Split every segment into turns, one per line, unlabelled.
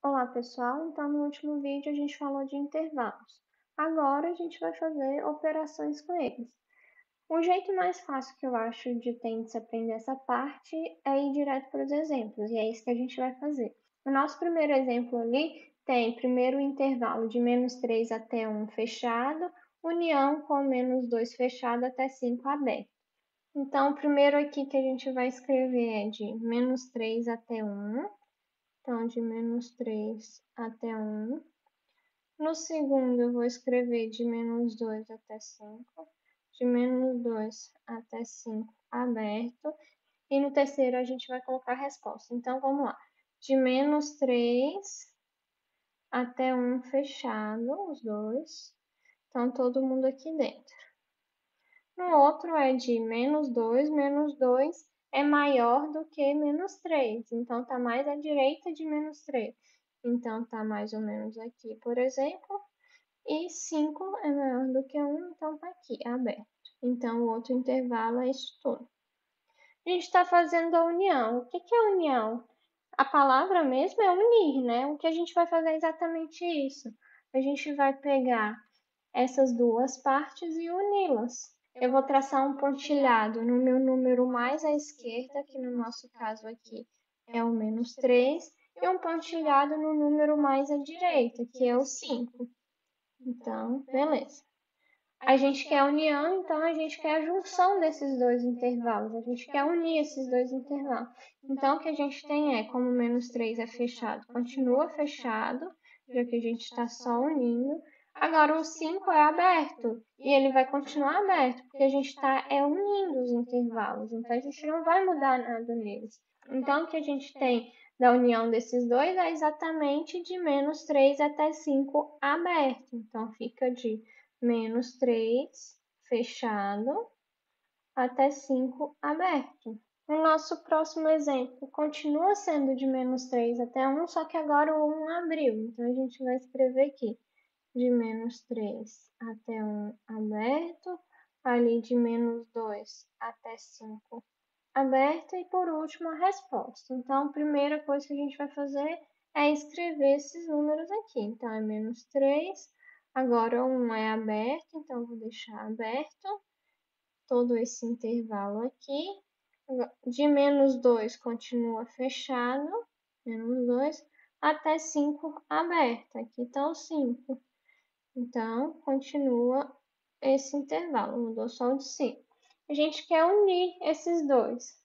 Olá, pessoal. Então, no último vídeo a gente falou de intervalos. Agora a gente vai fazer operações com eles. O jeito mais fácil que eu acho de se aprender essa parte é ir direto para os exemplos, e é isso que a gente vai fazer. O nosso primeiro exemplo ali tem primeiro o intervalo de -3 até 1 fechado, união com -2 fechado até 5 aberto. Então, o primeiro aqui que a gente vai escrever é de -3 até 1. Então, de -3 até 1. No segundo, eu vou escrever de -2 até 5. De -2 até 5 aberto. E no terceiro, a gente vai colocar a resposta. Então, vamos lá. De -3 até 1 fechado, os dois. Então, todo mundo aqui dentro. No outro é de menos 2 é maior do que -3, então está mais à direita de -3. Então, está mais ou menos aqui, por exemplo, e 5 é maior do que 1, então está aqui, aberto. Então, o outro intervalo é isso tudo. A gente está fazendo a união. O que é união? A palavra mesmo é unir, né? O que a gente vai fazer é exatamente isso. A gente vai pegar essas duas partes e uni-las. Eu vou traçar um pontilhado no meu número mais à esquerda, que no nosso caso aqui é o -3, e um pontilhado no número mais à direita, que é o 5. Então, beleza. A gente quer a união, então a gente quer a junção desses dois intervalos. A gente quer unir esses dois intervalos. Então, o que a gente tem é, como -3 é fechado, continua fechado, já que a gente está só unindo. Agora, o 5 é aberto, e ele vai continuar aberto, porque a gente está unindo os intervalos. Então, a gente não vai mudar nada neles. Então, o que a gente tem da união desses dois é exatamente de -3 até 5 aberto. Então, fica de -3 fechado até 5 aberto. O nosso próximo exemplo continua sendo de -3 até 1, só que agora o 1 abriu. Então, a gente vai escrever aqui de -3 até 1 aberto, ali de -2 até 5 aberto e por último a resposta. Então, a primeira coisa que a gente vai fazer é escrever esses números aqui. Então, é -3, agora o 1 é aberto, então vou deixar aberto todo esse intervalo aqui. De -2 continua fechado, -2, até 5 aberto. Aqui está o 5. Então, continua esse intervalo, mudou só o de 5. A gente quer unir esses dois.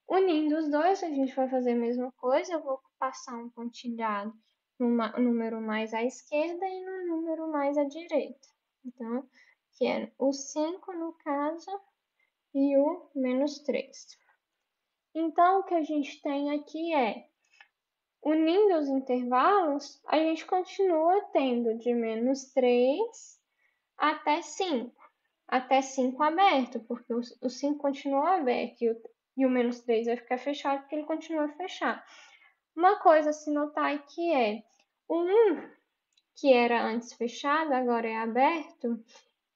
Unindo os dois, a gente vai fazer a mesma coisa. Eu vou passar um pontilhado no número mais à esquerda e no número mais à direita. Então, que é o 5 no caso e o -3. Então, o que a gente tem aqui é, unindo os intervalos, a gente continua tendo de -3 até 5. Até 5 aberto, porque o 5 continua aberto e o -3 vai ficar fechado porque ele continua fechado. Uma coisa a se notar aqui é, o 1, que era antes fechado, agora é aberto,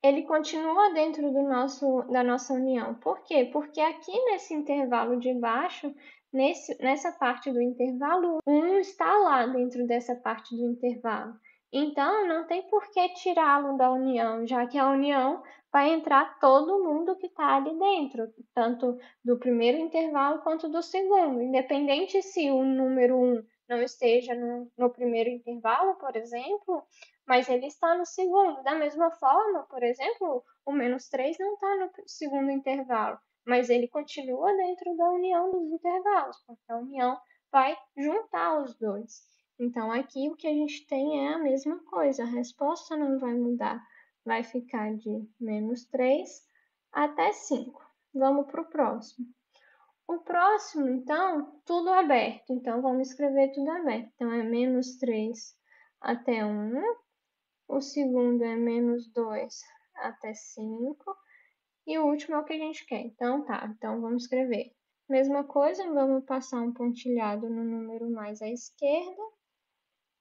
ele continua dentro da nossa união. Por quê? Porque aqui nesse intervalo de baixo, nessa parte do intervalo, o 1 está lá dentro dessa parte do intervalo. Então, não tem por que tirá-lo da união, já que a união vai entrar todo mundo que está ali dentro, tanto do primeiro intervalo quanto do segundo, independente se o número 1 não esteja no primeiro intervalo, por exemplo, mas ele está no segundo. Da mesma forma, por exemplo, o -3 não está no segundo intervalo, mas ele continua dentro da união dos intervalos, porque a união vai juntar os dois. Então, aqui o que a gente tem é a mesma coisa, a resposta não vai mudar, vai ficar de -3 até 5. Vamos para o próximo. O próximo, então, tudo aberto. Então, vamos escrever tudo aberto. Então, é -3 até 1. O segundo é -2 até 5. E o último é o que a gente quer. Então, tá. Então, vamos escrever. Mesma coisa, vamos passar um pontilhado no número mais à esquerda.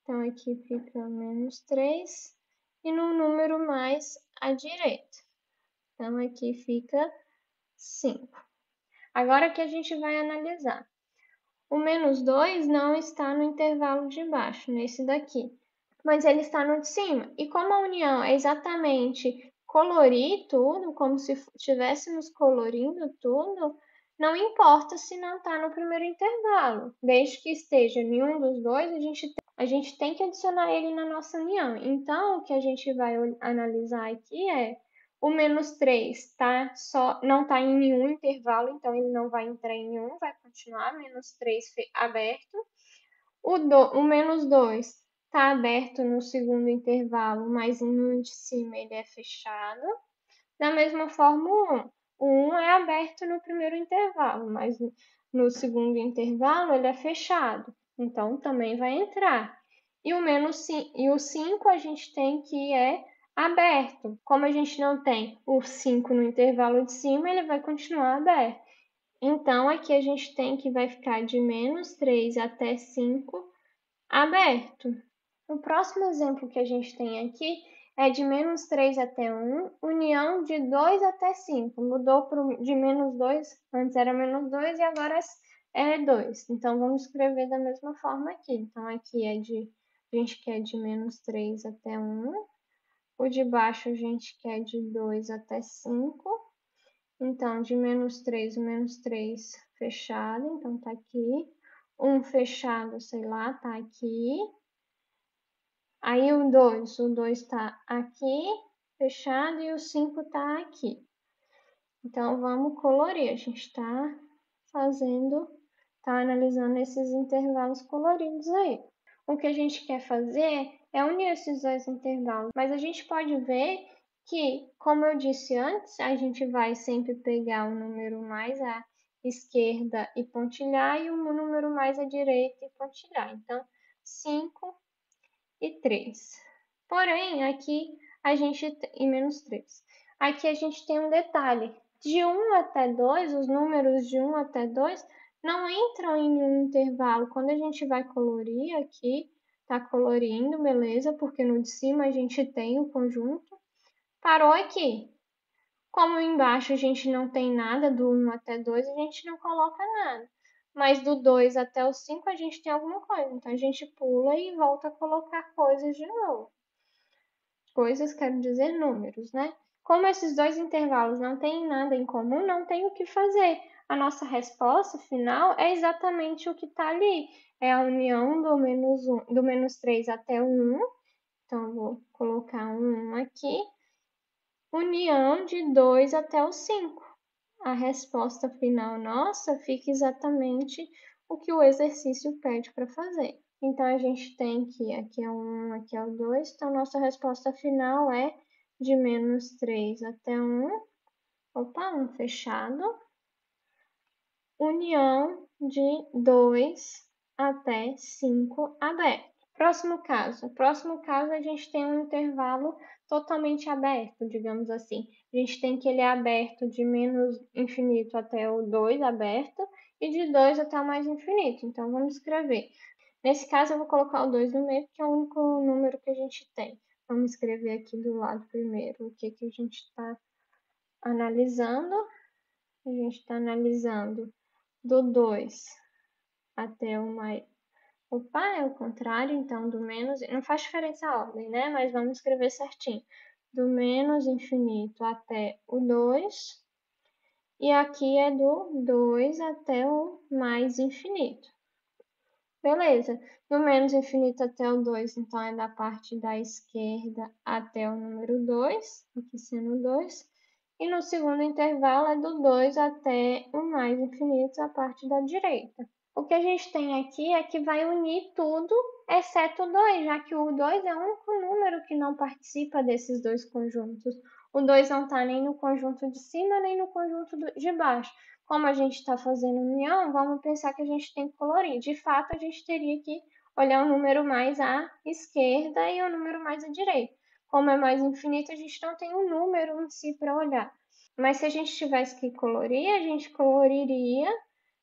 Então, aqui fica -3. E no número mais à direita. Então, aqui fica 5. Agora que a gente vai analisar. O menos 2 não está no intervalo de baixo, nesse daqui, mas ele está no de cima. E como a união é exatamente colorir tudo, como se estivéssemos colorindo tudo, não importa se não está no primeiro intervalo. Desde que esteja em um dos dois, a gente tem que adicionar ele na nossa união. Então, o que a gente vai analisar aqui é o menos 3 não está em nenhum intervalo, então ele não vai entrar em nenhum, vai continuar menos 3 aberto. O menos 2 está aberto no segundo intervalo, mas no de cima ele é fechado. Da mesma forma, o 1 é aberto no primeiro intervalo, mas no segundo intervalo ele é fechado, então também vai entrar. E o 5 a gente tem que é aberto. Como a gente não tem o 5 no intervalo de cima, ele vai continuar aberto. Então, aqui a gente tem que vai ficar de menos 3 até 5 aberto. O próximo exemplo que a gente tem aqui é de menos 3 até 1, união de 2 até 5. Mudou de menos 2, antes era menos 2 e agora é 2. Então, vamos escrever da mesma forma aqui. Então, aqui a gente quer de menos 3 até 1. O de baixo a gente quer de 2 até 5. Então, de menos 3, o menos 3 fechado, então tá aqui. 1 fechado, sei lá, tá aqui. Aí o 2 está aqui, fechado, e o 5 está aqui. Então, vamos colorir. A gente está analisando esses intervalos coloridos aí. O que a gente quer fazer é unir esses dois intervalos, mas a gente pode ver que, como eu disse antes, a gente vai sempre pegar o número mais à esquerda e pontilhar, e o número mais à direita e pontilhar. Então, 5 e 3. Porém, aqui a gente e menos 3. Aqui a gente tem um detalhe. De 1 até 2, os números de 1 até 2 não entram em nenhum intervalo. Quando a gente vai colorir aqui, tá colorindo, beleza? Porque no de cima a gente tem o conjunto. Parou aqui. Como embaixo a gente não tem nada, do 1 até 2 a gente não coloca nada. Mas do 2 até o 5 a gente tem alguma coisa. Então a gente pula e volta a colocar coisas de novo. Coisas quero dizer números, né? Como esses dois intervalos não têm nada em comum, não tem o que fazer. A nossa resposta final é exatamente o que está ali. É a união do menos 3 até o 1. Então, eu vou colocar um 1 aqui. União de 2 até o 5. A resposta final nossa fica exatamente o que o exercício pede para fazer. Então, a gente tem que aqui é o 1, aqui é o 2. Então, nossa resposta final é de menos 3 até 1. Opa, 1 fechado. União de 2 até 5 aberto. Próximo caso. Próximo caso, a gente tem um intervalo totalmente aberto, digamos assim. A gente tem que ele é aberto de menos infinito até o 2 aberto e de 2 até o mais infinito. Então, vamos escrever. Nesse caso, eu vou colocar o 2 no meio, porque é o único número que a gente tem. Vamos escrever aqui do lado primeiro o que a gente está analisando. A gente está analisando do 2 até o mais. Opa, é o contrário, então do menos. Não faz diferença a ordem, né? Mas vamos escrever certinho. Do menos infinito até o 2. E aqui é do 2 até o mais infinito. Beleza. Do menos infinito até o 2, então é da parte da esquerda até o número 2, aqui sendo 2. E no segundo intervalo é do 2 até o mais infinito, a parte da direita. O que a gente tem aqui é que vai unir tudo, exceto o 2, já que o 2 é o único número que não participa desses dois conjuntos. O 2 não está nem no conjunto de cima, nem no conjunto de baixo. Como a gente está fazendo união, vamos pensar que a gente tem que colorir. De fato, a gente teria que olhar o número mais à esquerda e o número mais à direita. Como é mais infinito, a gente não tem um número em si para olhar. Mas se a gente tivesse que colorir, a gente coloriria.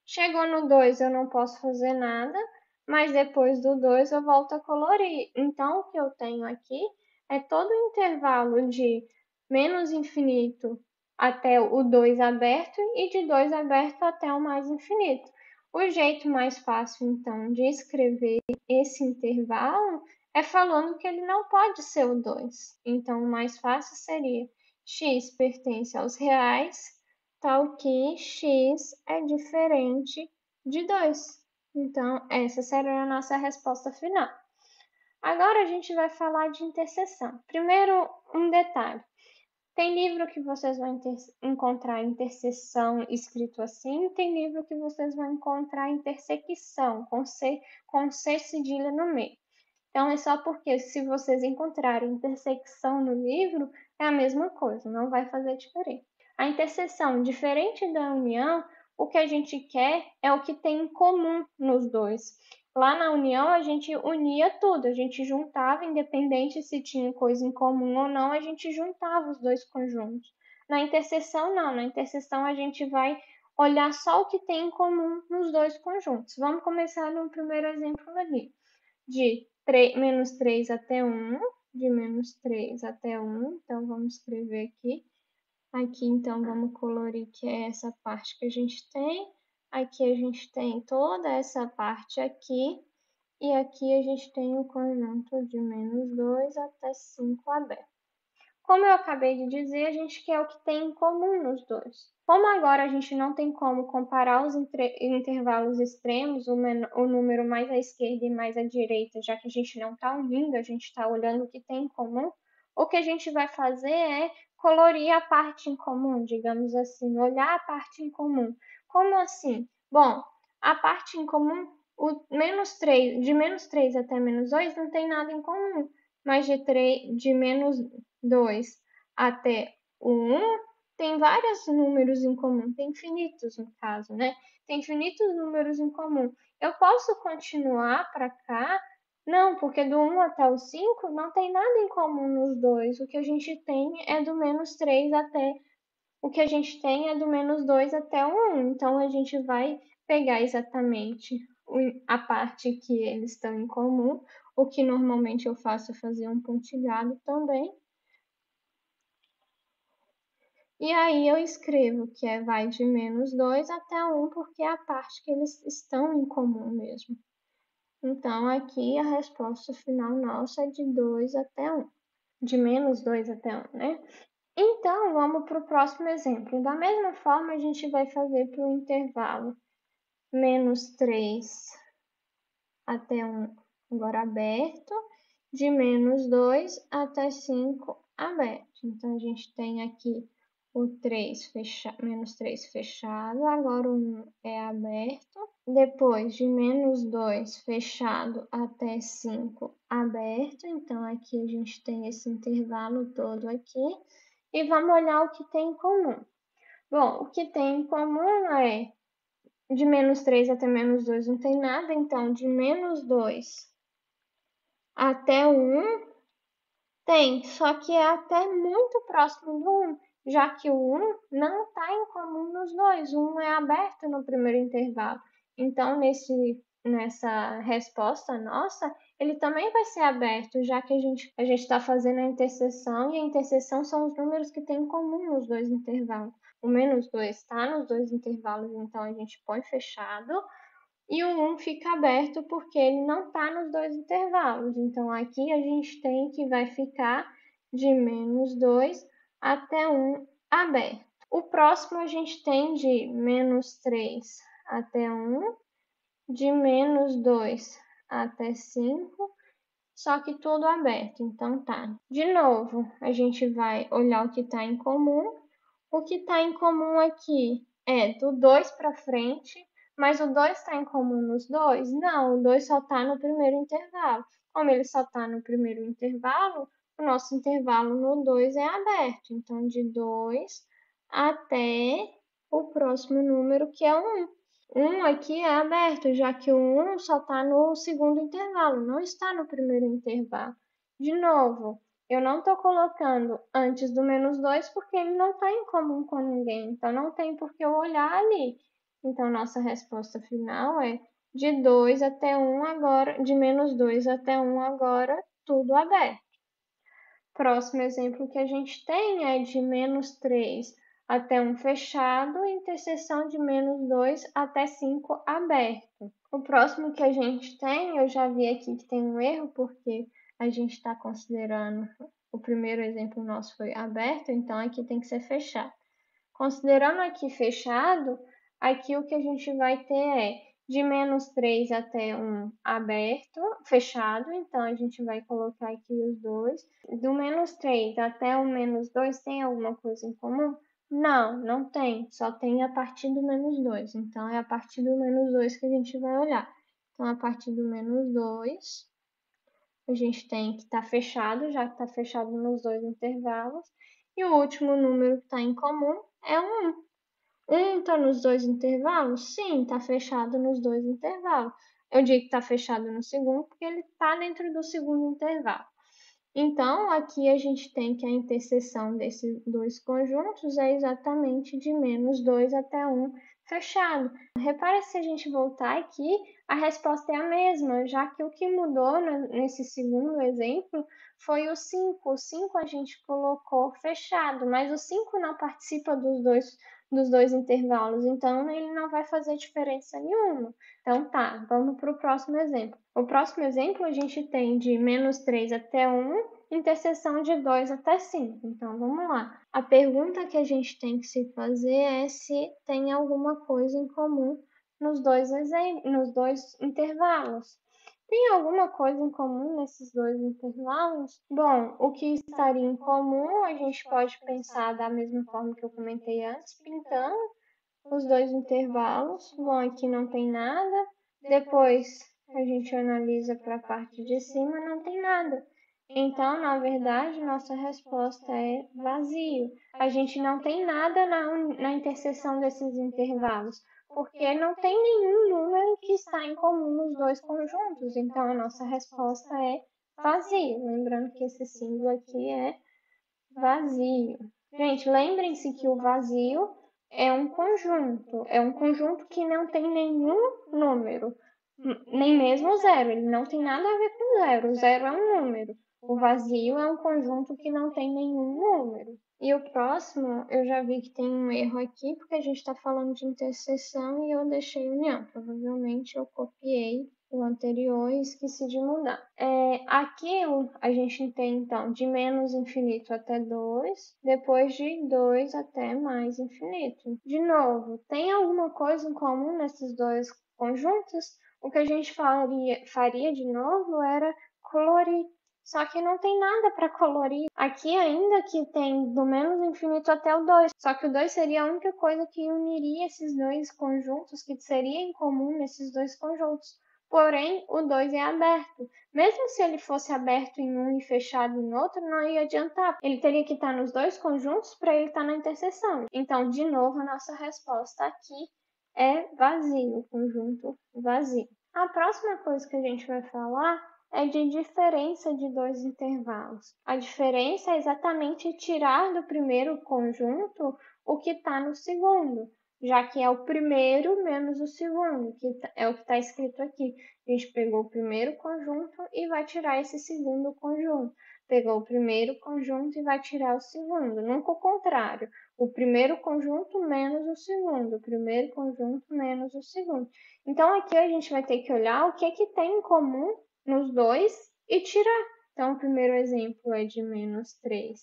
Chegou no 2, eu não posso fazer nada, mas depois do 2 eu volto a colorir. Então, o que eu tenho aqui é todo o intervalo de menos infinito até o 2 aberto e de 2 aberto até o mais infinito. O jeito mais fácil, então, de escrever esse intervalo é falando que ele não pode ser o 2. Então, o mais fácil seria x pertence aos reais, tal que x é diferente de 2. Então, essa seria a nossa resposta final. Agora a gente vai falar de interseção. Primeiro, um detalhe. Tem livro que vocês vão encontrar interseção escrito assim, tem livro que vocês vão encontrar intersecção, com C cedilha no meio. Então, é só porque se vocês encontrarem intersecção no livro, é a mesma coisa, não vai fazer diferença. A interseção, diferente da união, o que a gente quer é o que tem em comum nos dois. Lá na união, a gente unia tudo, a gente juntava, independente se tinha coisa em comum ou não, a gente juntava os dois conjuntos. Na interseção, não. Na interseção, a gente vai olhar só o que tem em comum nos dois conjuntos. Vamos começar no primeiro exemplo ali. De menos 3 até 1, de menos 3 até 1. Então, vamos escrever aqui. Aqui, então, vamos colorir que é essa parte que a gente tem. Aqui a gente tem toda essa parte aqui. E aqui a gente tem o conjunto de menos 2 até 5 aberto. Como eu acabei de dizer, a gente quer o que tem em comum nos dois. Como agora a gente não tem como comparar os intervalos extremos, o número mais à esquerda e mais à direita, já que a gente não está unindo, a gente está olhando o que tem em comum, o que a gente vai fazer é colorir a parte em comum, digamos assim, olhar a parte em comum. Como assim? Bom, a parte em comum, de menos 3 até menos 2 não tem nada em comum, mas de menos 2 até o 1, tem vários números em comum, tem infinitos no caso, né? Tem infinitos números em comum. Eu posso continuar para cá? Não, porque do 1 até o 5 não tem nada em comum nos dois. O que a gente tem é do menos 3 até. O que a gente tem é do menos 2 até o 1. Então a gente vai pegar exatamente a parte que eles estão em comum. O que normalmente eu faço é fazer um pontilhado também. E aí eu escrevo que vai de menos 2 até 1, porque é a parte que eles estão em comum mesmo. Então, aqui a resposta final nossa é de 2 até 1. De menos 2 até 1, né? Então, vamos para o próximo exemplo. Da mesma forma, a gente vai fazer para o intervalo menos 3 até 1, agora aberto, de menos 2 até 5, aberto. Então, a gente tem aqui o 3 menos 3 fechado, agora o 1 é aberto. Depois, de menos 2 fechado até 5 aberto. Então, aqui a gente tem esse intervalo todo aqui. E vamos olhar o que tem em comum. Bom, o que tem em comum é de menos 3 até menos 2 não tem nada, então de menos 2 até o 1 tem, só que é até muito próximo do 1, já que o 1 não está em comum nos dois, o 1 é aberto no primeiro intervalo. Então, nessa resposta nossa, ele também vai ser aberto, já que a gente está fazendo a interseção, e a interseção são os números que têm em comum nos dois intervalos. O menos 2 está nos dois intervalos, então a gente põe fechado. E o 1 fica aberto porque ele não está nos dois intervalos. Então, aqui a gente tem que vai ficar de menos 2 até 1 aberto. O próximo a gente tem de menos 3 até 1, de menos 2 até 5, só que tudo aberto. Então, tá. De novo, a gente vai olhar o que está em comum. O que está em comum aqui é do 2 para frente, mas o 2 está em comum nos dois? Não, o 2 só está no primeiro intervalo. Como ele só está no primeiro intervalo, o nosso intervalo no 2 é aberto. Então, de 2 até o próximo número, que é o 1. 1 aqui é aberto, já que o 1 só está no segundo intervalo, não está no primeiro intervalo. De novo, eu não estou colocando antes do menos 2 porque ele não está em comum com ninguém. Então, não tem por que eu olhar ali. Então, nossa resposta final é de 2 até 1 agora, de menos 2 até 1 agora, tudo aberto. Próximo exemplo que a gente tem é de menos 3 até 1 fechado e interseção de menos 2 até 5 aberto. O próximo que a gente tem, eu já vi aqui que tem um erro, porque a gente está considerando, o primeiro exemplo nosso foi aberto, então aqui tem que ser fechado. Considerando aqui fechado, aqui o que a gente vai ter é de menos 3 até 1 aberto, fechado, então a gente vai colocar aqui os dois. Do menos 3 até o menos 2 tem alguma coisa em comum? Não, não tem, só tem a partir do menos 2. Então é a partir do menos 2 que a gente vai olhar. Então, a partir do menos 2, a gente tem que estar fechado, já que está fechado nos dois intervalos. E o último número que está em comum é o 1. 1 está nos dois intervalos? Sim, está fechado nos dois intervalos. Eu digo que está fechado no segundo porque ele está dentro do segundo intervalo. Então, aqui a gente tem que a interseção desses dois conjuntos é exatamente de menos 2 até 1 fechado. Repare se a gente voltar aqui, a resposta é a mesma, já que o que mudou nesse segundo exemplo foi o 5. O 5 a gente colocou fechado, mas o 5 não participa dos dois intervalos, então ele não vai fazer diferença nenhuma. Então tá, vamos para o próximo exemplo. O próximo exemplo a gente tem de menos 3 até 1, interseção de 2 até 5. Então vamos lá. A pergunta que a gente tem que se fazer é se tem alguma coisa em comum nos dois intervalos. Tem alguma coisa em comum nesses dois intervalos? Bom, o que estaria em comum a gente pode pensar da mesma forma que eu comentei antes, pintando os dois intervalos. Bom, aqui não tem nada. Depois a gente analisa para a parte de cima, não tem nada. Então, na verdade, nossa resposta é vazio. A gente não tem nada na interseção desses intervalos, porque não tem nenhum número que está em comum nos dois conjuntos. Então, a nossa resposta é vazio. Lembrando que esse símbolo aqui é vazio. Gente, lembrem-se que o vazio é um conjunto que não tem nenhum número, nem mesmo zero, ele não tem nada a ver com zero, o zero é um número. O vazio é um conjunto que não tem nenhum número. E o próximo, eu já vi que tem um erro aqui, porque a gente está falando de interseção e eu deixei união. Provavelmente eu copiei o anterior e esqueci de mudar. Aqui a gente tem, então, de menos infinito até 2, depois de 2 até mais infinito. De novo, tem alguma coisa em comum nesses dois conjuntos? O que a gente faria de novo era colorir. Só que não tem nada para colorir. Aqui ainda que tem do menos infinito até o 2. Só que o 2 seria a única coisa que uniria esses dois conjuntos, que seria em comum nesses dois conjuntos. Porém, o 2 é aberto. Mesmo se ele fosse aberto em um e fechado em outro, não ia adiantar. Ele teria que estar nos dois conjuntos para ele estar na interseção. Então, de novo, a nossa resposta aqui é vazio, conjunto vazio. A próxima coisa que a gente vai falar é de diferença de dois intervalos. A diferença é exatamente tirar do primeiro conjunto o que está no segundo, já que é o primeiro menos o segundo, que é o que está escrito aqui. A gente pegou o primeiro conjunto e vai tirar esse segundo conjunto. Pegou o primeiro conjunto e vai tirar o segundo. Nunca o contrário. O primeiro conjunto menos o segundo. O primeiro conjunto menos o segundo. Então, aqui a gente vai ter que olhar o que tem em comum nos dois e tirar. Então, o primeiro exemplo é de menos 3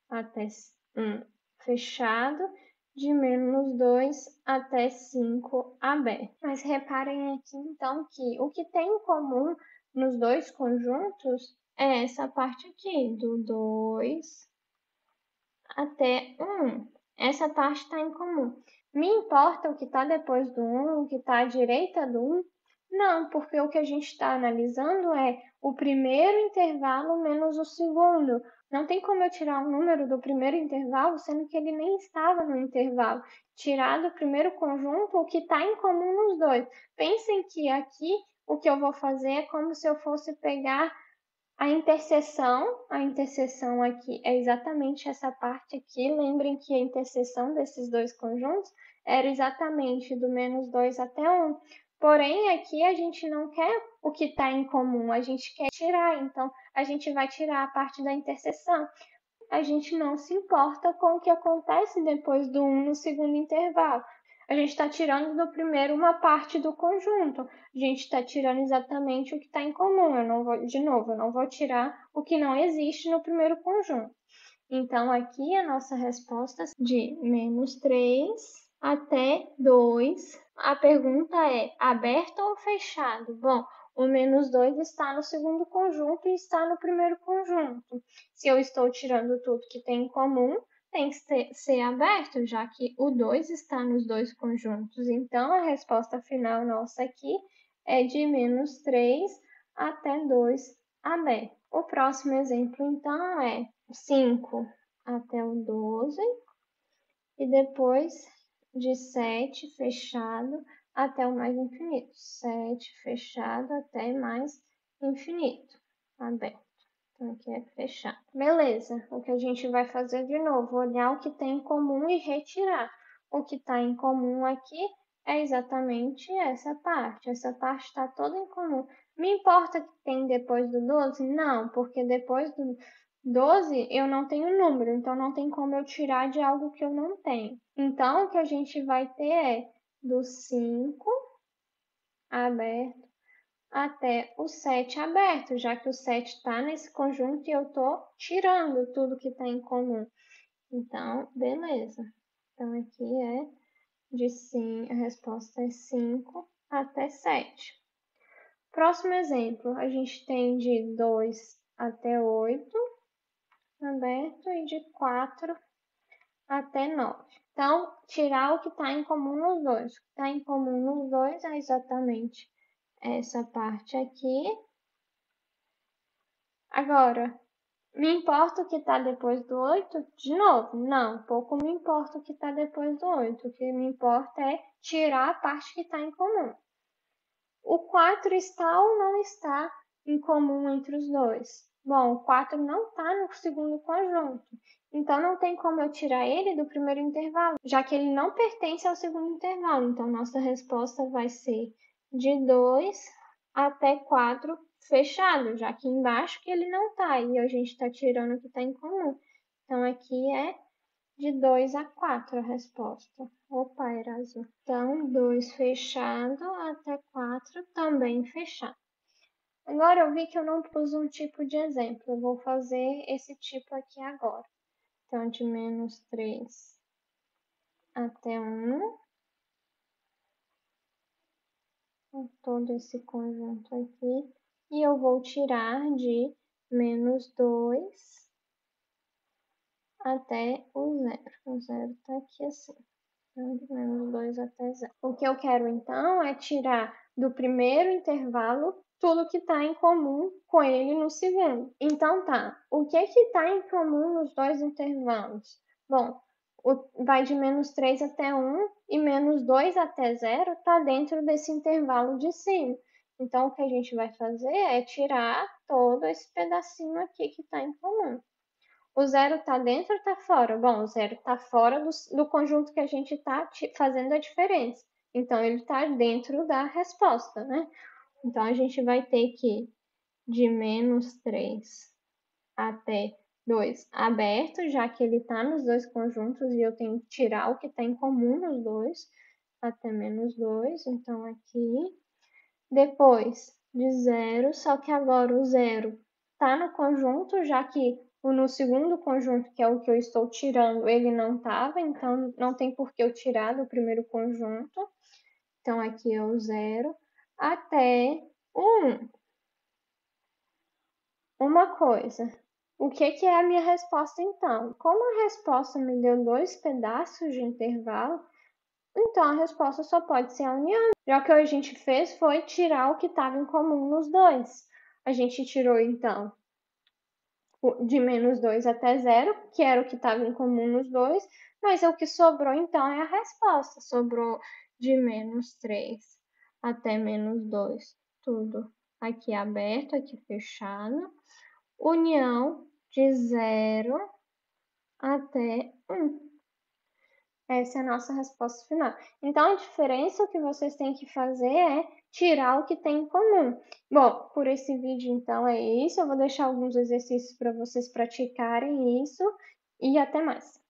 até 1 fechado, de menos 2 até 5 aberto. Mas reparem aqui, então, que o que tem em comum nos dois conjuntos é essa parte aqui, do 2 até 1. Essa parte está em comum. Me importa o que está depois do 1, o que está à direita do 1? Não, porque o que a gente está analisando é o primeiro intervalo menos o segundo. Não tem como eu tirar um número do primeiro intervalo, sendo que ele nem estava no intervalo. Tirar do primeiro conjunto o que está em comum nos dois. Pensem que aqui o que eu vou fazer é como se eu fosse pegar a interseção aqui é exatamente essa parte aqui. Lembrem que a interseção desses dois conjuntos era exatamente do menos 2 até 1. Porém, aqui a gente não quer o que está em comum, a gente quer tirar. Então, a gente vai tirar a parte da interseção. a gente não se importa com o que acontece depois do 1 no segundo intervalo. A gente está tirando do primeiro uma parte do conjunto. A gente está tirando exatamente o que está em comum. Eu não vou tirar o que não existe no primeiro conjunto. Então, aqui a nossa resposta é de -3 até 2. A pergunta é aberto ou fechado? Bom, o -2 está no segundo conjunto e está no primeiro conjunto. Se eu estou tirando tudo que tem em comum, tem que ser aberto, já que o 2 está nos dois conjuntos. Então, a resposta final nossa aqui é de -3 até 2 aberto. O próximo exemplo, então, é 5 até o 12 e depois de 7 fechado até o mais infinito. 7 fechado até mais infinito, aberto. Então, aqui é fechado. Beleza, o que a gente vai fazer de novo? Olhar o que tem em comum e retirar. O que está em comum aqui é exatamente essa parte. Essa parte está toda em comum. Me importa que tem depois do 12? Não, porque depois do 12 eu não tenho número, então não tem como eu tirar de algo que eu não tenho. Então, o que a gente vai ter é do 5 aberto até o 7 aberto, já que o 7 está nesse conjunto e eu estou tirando tudo que está em comum. Então, beleza. Então, aqui é de 5, a resposta é 5 até 7. Próximo exemplo, a gente tem de 2 até 8 aberto e de 4 até 9. Então, tirar o que está em comum nos dois. O que está em comum nos dois é exatamente essa parte aqui. Agora, me importa o que está depois do 8? De novo, não, pouco me importa o que está depois do 8. O que me importa é tirar a parte que está em comum. O 4 está ou não está em comum entre os dois? Bom, o 4 não está no segundo conjunto, então não tem como eu tirar ele do primeiro intervalo, já que ele não pertence ao segundo intervalo. Então, nossa resposta vai ser de 2 até 4 fechado, já que embaixo que ele não está, e a gente está tirando o que está em comum. Então, aqui é de 2 a 4 a resposta. Opa, era azul. Então, 2 fechado até 4 também fechado. Agora eu vi que eu não pus um tipo de exemplo. Eu vou fazer esse tipo aqui agora. Então, de -3 até 1. Todo esse conjunto aqui. E eu vou tirar de -2 até o 0. O 0 está aqui assim. Então, de -2 até 0. O que eu quero, então, é tirar do primeiro intervalo tudo que está em comum com ele no segundo. Então, tá. O que está em comum nos dois intervalos? Bom, vai de -3 até 1 e -2 até 0 está dentro desse intervalo de cima. Então, o que a gente vai fazer é tirar todo esse pedacinho aqui que está em comum. O 0 está dentro ou está fora? Bom, o 0 está fora do conjunto que a gente está fazendo a diferença. Então, ele está dentro da resposta, né? Então, a gente vai ter que de -3 até 2 aberto, já que ele está nos dois conjuntos e eu tenho que tirar o que está em comum nos dois, até -2. Então, aqui. Depois de 0, só que agora o 0 está no conjunto, já que no segundo conjunto, que é o que eu estou tirando, ele não estava, então não tem por que eu tirar do primeiro conjunto. Então, aqui é o 0 até o 1. Uma coisa, o que é a minha resposta então? Como a resposta me deu 2 pedaços de intervalo, então a resposta só pode ser a união. Já que a gente fez foi tirar o que estava em comum nos dois. A gente tirou então de -2 até 0, que era o que estava em comum nos dois, mas o que sobrou então é a resposta. Sobrou de -3 até -2, tudo aqui aberto, aqui fechado. União de 0 até 1. Essa é a nossa resposta final. Então, a diferença que vocês têm que fazer é tirar o que tem em comum. Bom, por esse vídeo, então, é isso. Eu vou deixar alguns exercícios para vocês praticarem isso e até mais.